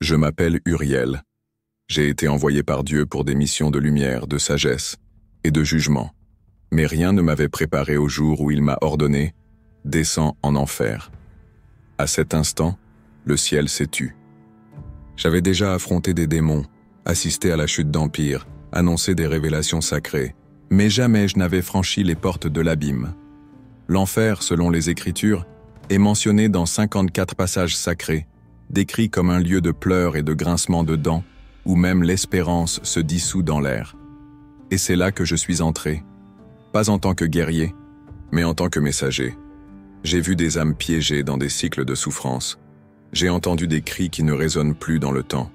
Je m'appelle Uriel. J'ai été envoyé par Dieu pour des missions de lumière, de sagesse et de jugement. Mais rien ne m'avait préparé au jour où il m'a ordonné « Descends en enfer ». À cet instant, le ciel s'est tu. J'avais déjà affronté des démons, assisté à la chute d'empire, annoncé des révélations sacrées, mais jamais je n'avais franchi les portes de l'abîme. L'enfer, selon les Écritures, est mentionné dans 54 passages sacrés, décrit comme un lieu de pleurs et de grincements de dents, où même l'espérance se dissout dans l'air. Et c'est là que je suis entré, pas en tant que guerrier, mais en tant que messager. J'ai vu des âmes piégées dans des cycles de souffrance. J'ai entendu des cris qui ne résonnent plus dans le temps.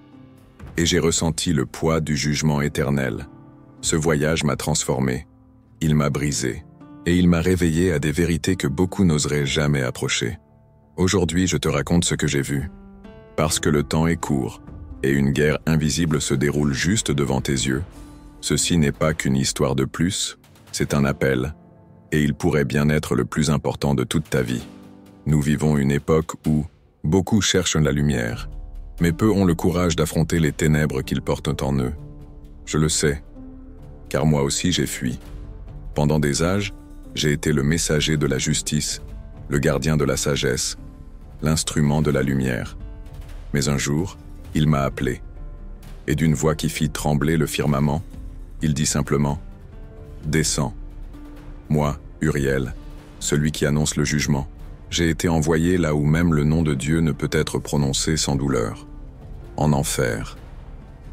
Et j'ai ressenti le poids du jugement éternel. Ce voyage m'a transformé. Il m'a brisé. Et il m'a réveillé à des vérités que beaucoup n'oseraient jamais approcher. Aujourd'hui, je te raconte ce que j'ai vu. Parce que le temps est court, et une guerre invisible se déroule juste devant tes yeux, ceci n'est pas qu'une histoire de plus, c'est un appel, et il pourrait bien être le plus important de toute ta vie. Nous vivons une époque où beaucoup cherchent la lumière, mais peu ont le courage d'affronter les ténèbres qu'ils portent en eux. Je le sais, car moi aussi j'ai fui. Pendant des âges, j'ai été le messager de la justice, le gardien de la sagesse, l'instrument de la lumière. Mais un jour, il m'a appelé, et d'une voix qui fit trembler le firmament, il dit simplement « Descends ». Moi, Uriel, celui qui annonce le jugement, j'ai été envoyé là où même le nom de Dieu ne peut être prononcé sans douleur, en enfer.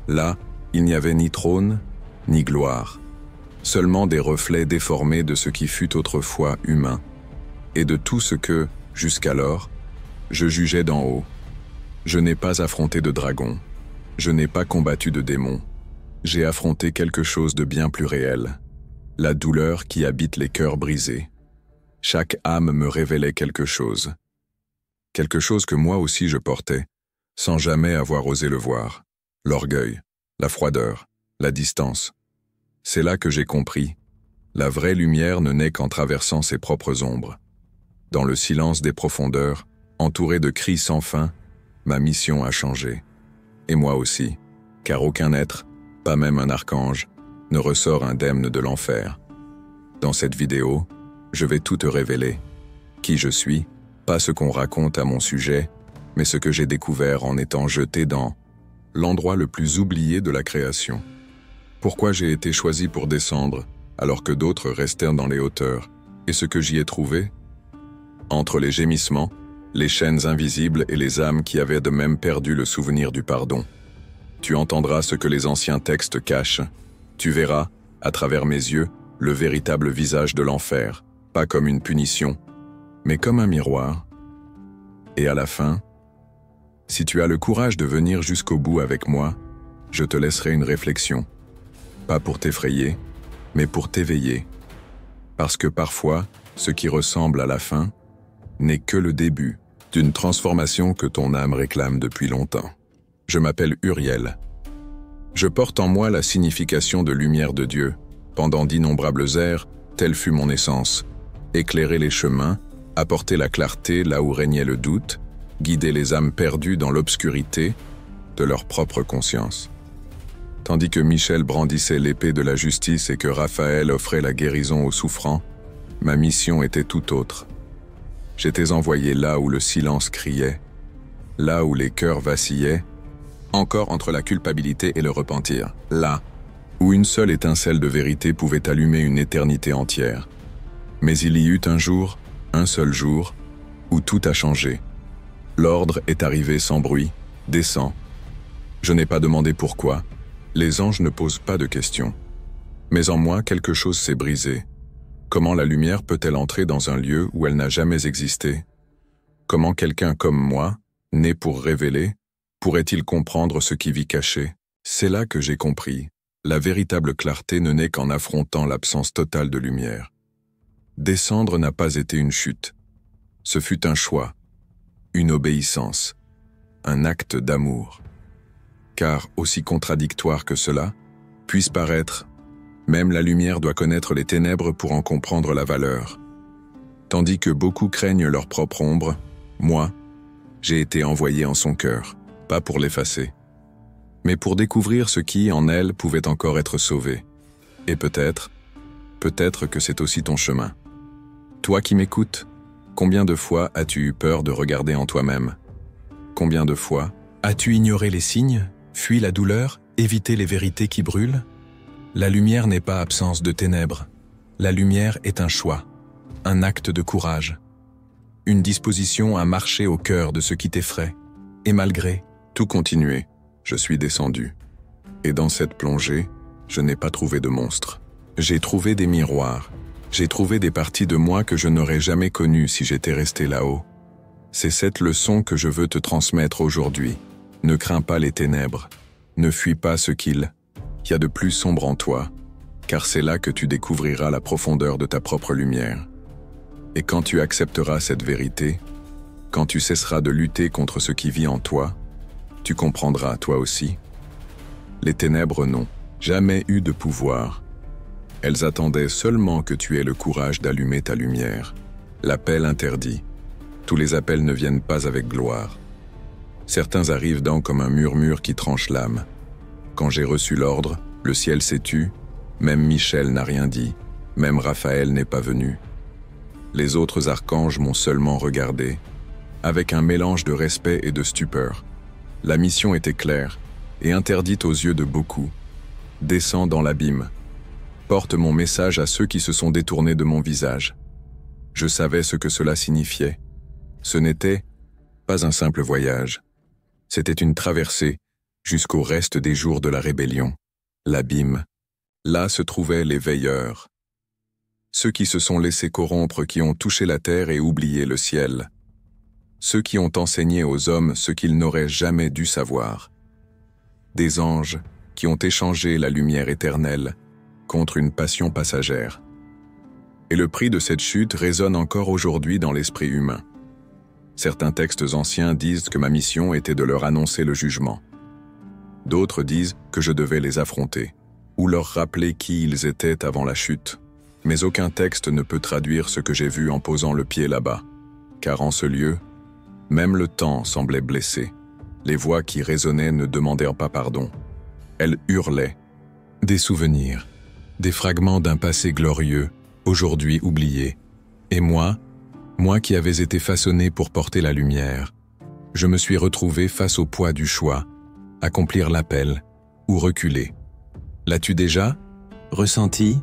Là, il n'y avait ni trône, ni gloire, seulement des reflets déformés de ce qui fut autrefois humain, et de tout ce que, jusqu'alors, je jugeais d'en haut. Je n'ai pas affronté de dragon, je n'ai pas combattu de démons. J'ai affronté quelque chose de bien plus réel, la douleur qui habite les cœurs brisés. Chaque âme me révélait quelque chose que moi aussi je portais, sans jamais avoir osé le voir. L'orgueil, la froideur, la distance. C'est là que j'ai compris, la vraie lumière ne naît qu'en traversant ses propres ombres. Dans le silence des profondeurs, entouré de cris sans fin, ma mission a changé. Et moi aussi, car aucun être, pas même un archange, ne ressort indemne de l'enfer. Dans cette vidéo, je vais tout te révéler. Qui je suis, pas ce qu'on raconte à mon sujet, mais ce que j'ai découvert en étant jeté dans l'endroit le plus oublié de la création. Pourquoi j'ai été choisi pour descendre, alors que d'autres restèrent dans les hauteurs, et ce que j'y ai trouvé? Entre les gémissements, les chaînes invisibles et les âmes qui avaient de même perdu le souvenir du pardon. Tu entendras ce que les anciens textes cachent. Tu verras, à travers mes yeux, le véritable visage de l'enfer, pas comme une punition, mais comme un miroir. Et à la fin, si tu as le courage de venir jusqu'au bout avec moi, je te laisserai une réflexion. Pas pour t'effrayer, mais pour t'éveiller. Parce que parfois, ce qui ressemble à la fin n'est que le début d'une transformation que ton âme réclame depuis longtemps. Je m'appelle Uriel. Je porte en moi la signification de lumière de Dieu. Pendant d'innombrables ères, telle fut mon essence. Éclairer les chemins, apporter la clarté là où régnait le doute, guider les âmes perdues dans l'obscurité de leur propre conscience. Tandis que Michel brandissait l'épée de la justice et que Raphaël offrait la guérison aux souffrants, ma mission était tout autre. J'étais envoyé là où le silence criait, là où les cœurs vacillaient, encore entre la culpabilité et le repentir, là où une seule étincelle de vérité pouvait allumer une éternité entière. Mais il y eut un seul jour, où tout a changé. L'ordre est arrivé sans bruit, descend. Je n'ai pas demandé pourquoi, les anges ne posent pas de questions. Mais en moi, quelque chose s'est brisé. Comment la lumière peut-elle entrer dans un lieu où elle n'a jamais existé? Comment quelqu'un comme moi, né pour révéler, pourrait-il comprendre ce qui vit caché? C'est là que j'ai compris. La véritable clarté ne naît qu'en affrontant l'absence totale de lumière. Descendre n'a pas été une chute. Ce fut un choix, une obéissance, un acte d'amour. Car, aussi contradictoire que cela puisse paraître, même la lumière doit connaître les ténèbres pour en comprendre la valeur. Tandis que beaucoup craignent leur propre ombre, moi, j'ai été envoyé en son cœur. pas pour l'effacer, mais pour découvrir ce qui, en elle, pouvait encore être sauvé. Et peut-être que c'est aussi ton chemin. Toi qui m'écoutes, combien de fois as-tu eu peur de regarder en toi-même? Combien de fois as-tu ignoré les signes, fui la douleur, évité les vérités qui brûlent? La lumière n'est pas absence de ténèbres. La lumière est un choix, un acte de courage, une disposition à marcher au cœur de ce qui t'effraie. Et malgré tout continuer, je suis descendu. Et dans cette plongée, je n'ai pas trouvé de monstre. J'ai trouvé des miroirs. J'ai trouvé des parties de moi que je n'aurais jamais connues si j'étais resté là-haut. C'est cette leçon que je veux te transmettre aujourd'hui. Ne crains pas les ténèbres. Ne fuis pas ce qu'il y a de plus sombre en toi, car c'est là que tu découvriras la profondeur de ta propre lumière. Et quand tu accepteras cette vérité, quand tu cesseras de lutter contre ce qui vit en toi, tu comprendras, toi aussi. Les ténèbres n'ont jamais eu de pouvoir. Elles attendaient seulement que tu aies le courage d'allumer ta lumière. L'appel interdit. Tous les appels ne viennent pas avec gloire. Certains arrivent comme un murmure qui tranche l'âme. Quand j'ai reçu l'ordre, le ciel s'est tu, même Michel n'a rien dit, même Raphaël n'est pas venu. Les autres archanges m'ont seulement regardé, avec un mélange de respect et de stupeur. La mission était claire et interdite aux yeux de beaucoup. Descends dans l'abîme. Porte mon message à ceux qui se sont détournés de mon visage. Je savais ce que cela signifiait. Ce n'était pas un simple voyage. C'était une traversée jusqu'au reste des jours de la rébellion. L'abîme. Là se trouvaient les veilleurs. Ceux qui se sont laissés corrompre, qui ont touché la terre et oublié le ciel. Ceux qui ont enseigné aux hommes ce qu'ils n'auraient jamais dû savoir. Des anges qui ont échangé la lumière éternelle contre une passion passagère. Et le prix de cette chute résonne encore aujourd'hui dans l'esprit humain. Certains textes anciens disent que ma mission était de leur annoncer le jugement. D'autres disent que je devais les affronter, ou leur rappeler qui ils étaient avant la chute. Mais aucun texte ne peut traduire ce que j'ai vu en posant le pied là-bas, car en ce lieu, même le temps semblait blessé. Les voix qui résonnaient ne demandèrent pas pardon. Elles hurlaient. Des souvenirs, des fragments d'un passé glorieux, aujourd'hui oublié. Et moi qui avais été façonné pour porter la lumière, je me suis retrouvé face au poids du choix, accomplir l'appel ou reculer. L'as-tu déjà ressenti?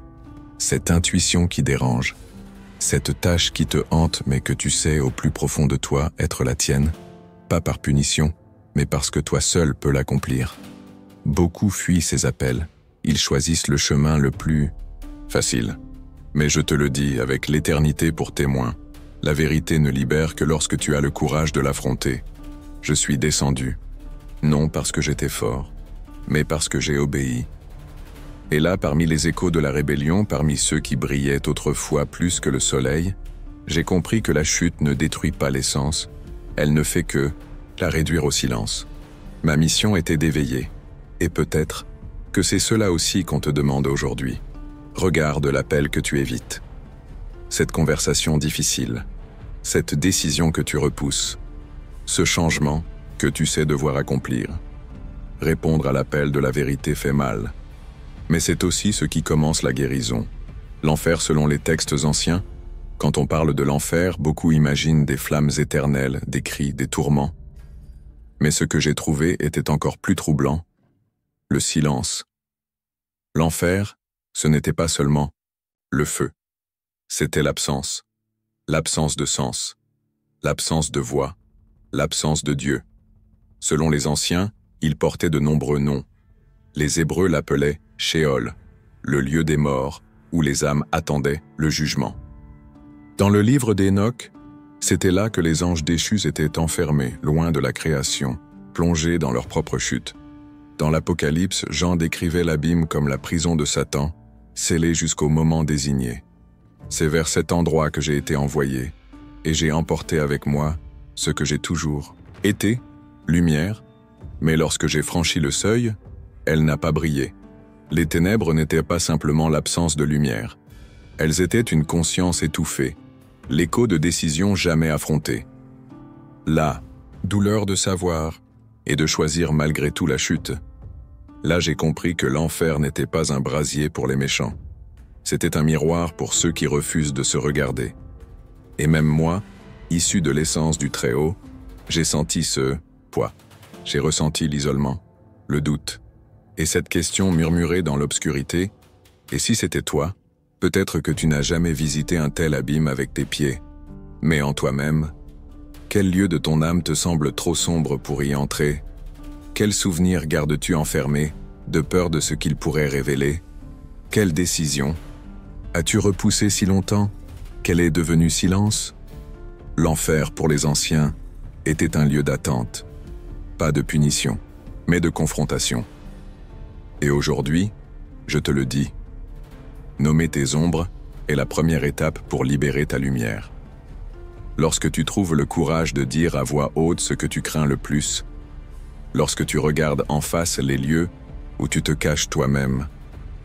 Cette intuition qui dérange, cette tâche qui te hante mais que tu sais au plus profond de toi être la tienne, pas par punition, mais parce que toi seul peux l'accomplir. Beaucoup fuient ces appels, ils choisissent le chemin le plus facile. Mais je te le dis avec l'éternité pour témoin, la vérité ne libère que lorsque tu as le courage de l'affronter. Je suis descendu, non parce que j'étais fort, mais parce que j'ai obéi. Et là, parmi les échos de la rébellion, parmi ceux qui brillaient autrefois plus que le soleil, j'ai compris que la chute ne détruit pas l'essence, elle ne fait que la réduire au silence. Ma mission était d'éveiller, et peut-être que c'est cela aussi qu'on te demande aujourd'hui. Regarde l'appel que tu évites. Cette conversation difficile, cette décision que tu repousses, ce changement que tu sais devoir accomplir. Répondre à l'appel de la vérité fait mal. Mais c'est aussi ce qui commence la guérison. L'enfer selon les textes anciens, quand on parle de l'enfer, beaucoup imaginent des flammes éternelles, des cris, des tourments. Mais ce que j'ai trouvé était encore plus troublant, le silence. L'enfer, ce n'était pas seulement le feu, c'était l'absence de sens, l'absence de voix, l'absence de Dieu. Selon les anciens, il portait de nombreux noms. Les Hébreux l'appelaient Sheol, le lieu des morts, où les âmes attendaient le jugement. Dans le livre d'Hénoch, c'était là que les anges déchus étaient enfermés, loin de la création, plongés dans leur propre chute. Dans l'Apocalypse, Jean décrivait l'abîme comme la prison de Satan, scellée jusqu'au moment désigné. C'est vers cet endroit que j'ai été envoyé, et j'ai emporté avec moi ce que j'ai toujours été, lumière, mais lorsque j'ai franchi le seuil, elle n'a pas brillé. Les ténèbres n'étaient pas simplement l'absence de lumière. Elles étaient une conscience étouffée, l'écho de décisions jamais affrontées. La douleur de savoir et de choisir malgré tout la chute. Là, j'ai compris que l'enfer n'était pas un brasier pour les méchants. C'était un miroir pour ceux qui refusent de se regarder. Et même moi, issu de l'essence du Très-Haut, j'ai senti ce poids. J'ai ressenti l'isolement, le doute, et cette question murmurée dans l'obscurité. Et si c'était toi, peut-être que tu n'as jamais visité un tel abîme avec tes pieds. Mais en toi-même, quel lieu de ton âme te semble trop sombre pour y entrer? Quel souvenir gardes-tu enfermé, de peur de ce qu'il pourrait révéler? Quelle décision? As-tu repoussé si longtemps, qu'elle est devenue silence? L'enfer pour les anciens était un lieu d'attente, pas de punition, mais de confrontation. Et aujourd'hui, je te le dis, nommer tes ombres est la première étape pour libérer ta lumière. Lorsque tu trouves le courage de dire à voix haute ce que tu crains le plus, lorsque tu regardes en face les lieux où tu te caches toi-même,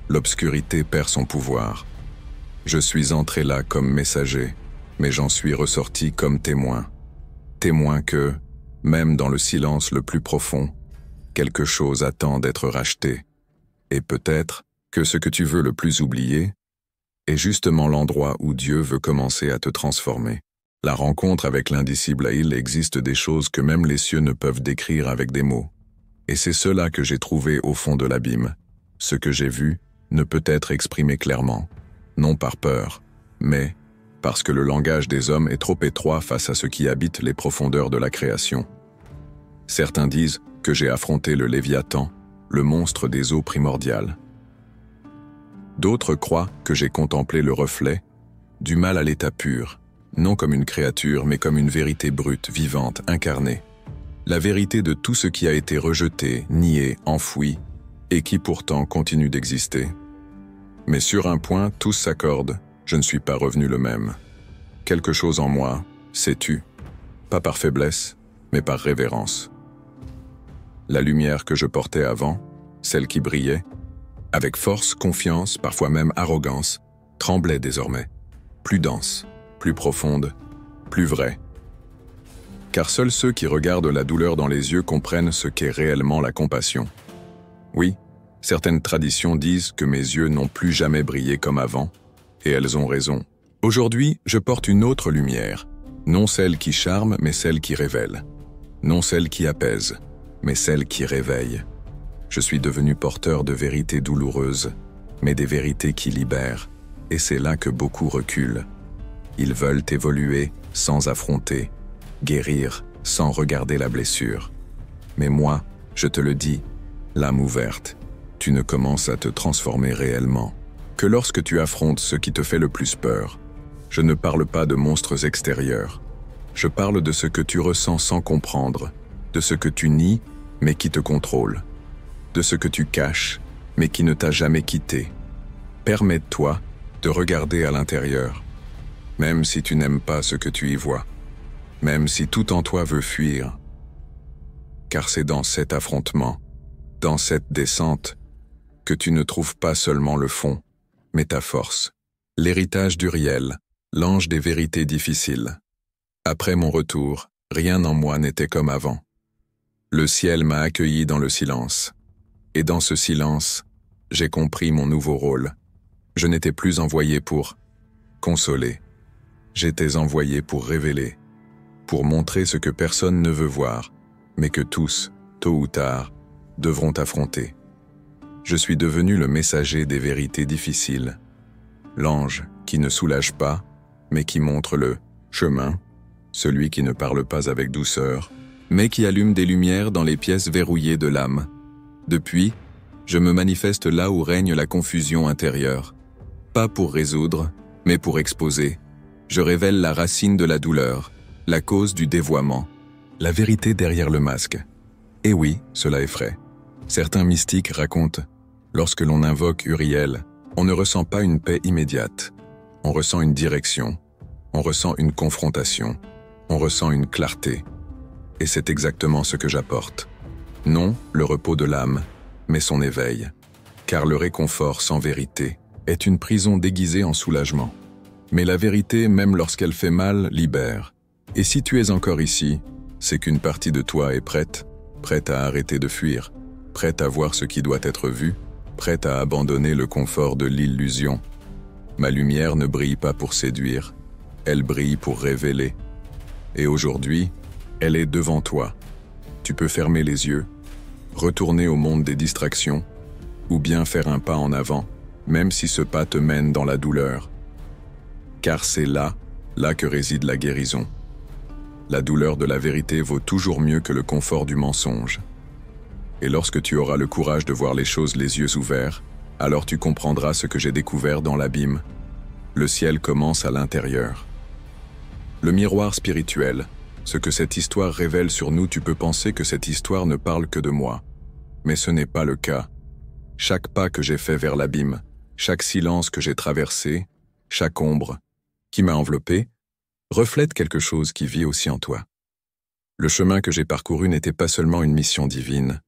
l'obscurité perd son pouvoir. Je suis entré là comme messager, mais j'en suis ressorti comme témoin. Témoin que, même dans le silence le plus profond, quelque chose attend d'être racheté. Et peut-être que ce que tu veux le plus oublier est justement l'endroit où Dieu veut commencer à te transformer. La rencontre avec l'indicible, il existe des choses que même les cieux ne peuvent décrire avec des mots. Et c'est cela que j'ai trouvé au fond de l'abîme. Ce que j'ai vu ne peut être exprimé clairement, non par peur, mais parce que le langage des hommes est trop étroit face à ce qui habite les profondeurs de la création. Certains disent que j'ai affronté le Léviathan, le monstre des eaux primordiales. D'autres croient que j'ai contemplé le reflet du mal à l'état pur, non comme une créature, mais comme une vérité brute, vivante, incarnée. La vérité de tout ce qui a été rejeté, nié, enfoui, et qui pourtant continue d'exister. Mais sur un point, tous s'accordent, je ne suis pas revenu le même. Quelque chose en moi s'est tu, pas par faiblesse, mais par révérence. La lumière que je portais avant, celle qui brillait, avec force, confiance, parfois même arrogance, tremblait désormais, plus dense, plus profonde, plus vraie. Car seuls ceux qui regardent la douleur dans les yeux comprennent ce qu'est réellement la compassion. Oui, certaines traditions disent que mes yeux n'ont plus jamais brillé comme avant, et elles ont raison. Aujourd'hui, je porte une autre lumière, non celle qui charme, mais celle qui révèle. Non celle qui apaise, mais celle qui réveille. Je suis devenu porteur de vérités douloureuses, mais des vérités qui libèrent, et c'est là que beaucoup reculent. Ils veulent évoluer sans affronter, guérir sans regarder la blessure. Mais moi, je te le dis, l'âme ouverte, tu ne commences à te transformer réellement que lorsque tu affrontes ce qui te fait le plus peur. Je ne parle pas de monstres extérieurs. Je parle de ce que tu ressens sans comprendre, de ce que tu nies, mais qui te contrôle, de ce que tu caches, mais qui ne t'a jamais quitté. Permets-toi de regarder à l'intérieur, même si tu n'aimes pas ce que tu y vois, même si tout en toi veut fuir. Car c'est dans cet affrontement, dans cette descente, que tu ne trouves pas seulement le fond, mais ta force, l'héritage d'Uriel, l'ange des vérités difficiles. Après mon retour, rien en moi n'était comme avant. Le ciel m'a accueilli dans le silence. Et dans ce silence, j'ai compris mon nouveau rôle. Je n'étais plus envoyé pour consoler. J'étais envoyé pour révéler, pour montrer ce que personne ne veut voir, mais que tous, tôt ou tard, devront affronter. Je suis devenu le messager des vérités difficiles, l'ange qui ne soulage pas, mais qui montre le chemin, celui qui ne parle pas avec douceur, mais qui allume des lumières dans les pièces verrouillées de l'âme. Depuis, je me manifeste là où règne la confusion intérieure. Pas pour résoudre, mais pour exposer. Je révèle la racine de la douleur, la cause du dévoiement, la vérité derrière le masque. Et oui, cela effraie. Certains mystiques racontent, lorsque l'on invoque Uriel, on ne ressent pas une paix immédiate. On ressent une direction, on ressent une confrontation, on ressent une clarté. Et c'est exactement ce que j'apporte. Non le repos de l'âme, mais son éveil. Car le réconfort sans vérité est une prison déguisée en soulagement. Mais la vérité, même lorsqu'elle fait mal, libère. Et si tu es encore ici, c'est qu'une partie de toi est prête, prête à arrêter de fuir, prête à voir ce qui doit être vu, prête à abandonner le confort de l'illusion. Ma lumière ne brille pas pour séduire, elle brille pour révéler. Et aujourd'hui, elle est devant toi. Tu peux fermer les yeux, retourner au monde des distractions, ou bien faire un pas en avant, même si ce pas te mène dans la douleur. Car c'est là que réside la guérison. La douleur de la vérité vaut toujours mieux que le confort du mensonge. Et lorsque tu auras le courage de voir les choses les yeux ouverts, alors tu comprendras ce que j'ai découvert dans l'abîme. Le ciel commence à l'intérieur. Le miroir spirituel, ce que cette histoire révèle sur nous, tu peux penser que cette histoire ne parle que de moi. Mais ce n'est pas le cas. Chaque pas que j'ai fait vers l'abîme, chaque silence que j'ai traversé, chaque ombre qui m'a enveloppé, reflète quelque chose qui vit aussi en toi. Le chemin que j'ai parcouru n'était pas seulement une mission divine,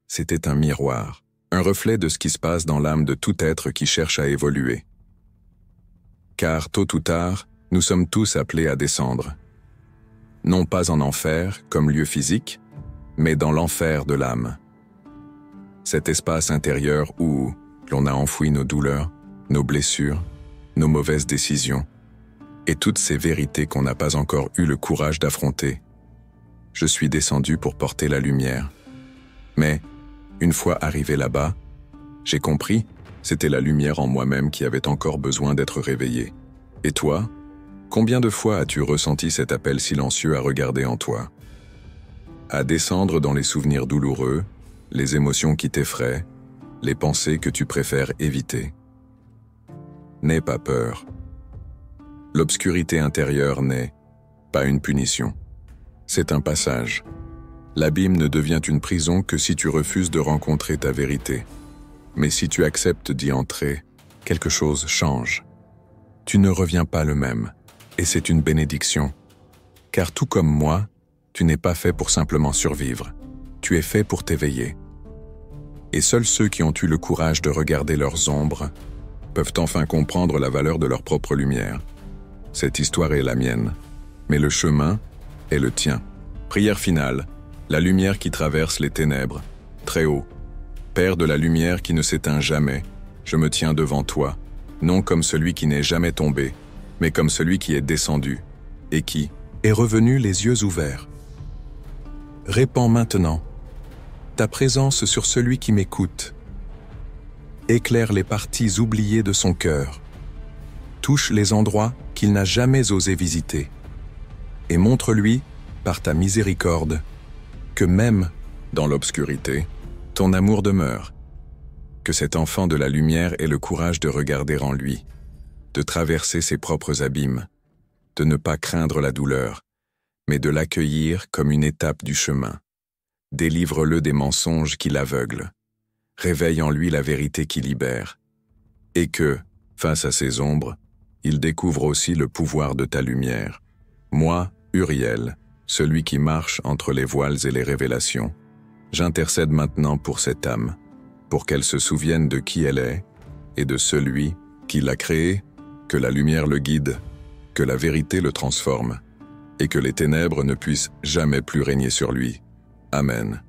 c'était un miroir, un reflet de ce qui se passe dans l'âme de tout être qui cherche à évoluer. Car tôt ou tard, nous sommes tous appelés à descendre. Non pas en enfer, comme lieu physique, mais dans l'enfer de l'âme. Cet espace intérieur où l'on a enfoui nos douleurs, nos blessures, nos mauvaises décisions, et toutes ces vérités qu'on n'a pas encore eu le courage d'affronter. Je suis descendu pour porter la lumière. Mais, une fois arrivé là-bas, j'ai compris, c'était la lumière en moi-même qui avait encore besoin d'être réveillée. Et toi, combien de fois as-tu ressenti cet appel silencieux à regarder en toi? À descendre dans les souvenirs douloureux, les émotions qui t'effraient, les pensées que tu préfères éviter. N'aie pas peur. L'obscurité intérieure n'est pas une punition. C'est un passage. L'abîme ne devient une prison que si tu refuses de rencontrer ta vérité. Mais si tu acceptes d'y entrer, quelque chose change. Tu ne reviens pas le même, et c'est une bénédiction. Car tout comme moi, tu n'es pas fait pour simplement survivre. Tu es fait pour t'éveiller. Et seuls ceux qui ont eu le courage de regarder leurs ombres peuvent enfin comprendre la valeur de leur propre lumière. Cette histoire est la mienne, mais le chemin est le tien. Prière finale, la lumière qui traverse les ténèbres, très haut. Père de la lumière qui ne s'éteint jamais, je me tiens devant toi, non comme celui qui n'est jamais tombé, mais comme celui qui est descendu, et qui est revenu les yeux ouverts. Répands maintenant ta présence sur celui qui m'écoute. Éclaire les parties oubliées de son cœur. Touche les endroits qu'il n'a jamais osé visiter. Et montre-lui, par ta miséricorde, que même dans l'obscurité, ton amour demeure. Que cet enfant de la lumière ait le courage de regarder en lui, de traverser ses propres abîmes, de ne pas craindre la douleur, mais de l'accueillir comme une étape du chemin. Délivre-le des mensonges qui l'aveuglent. Réveille en lui la vérité qui libère. Et que, face à ces ombres, il découvre aussi le pouvoir de ta lumière. Moi, Uriel, celui qui marche entre les voiles et les révélations, j'intercède maintenant pour cette âme, pour qu'elle se souvienne de qui elle est et de celui qui l'a créée, que la lumière le guide, que la vérité le transforme, et que les ténèbres ne puissent jamais plus régner sur lui. Amen.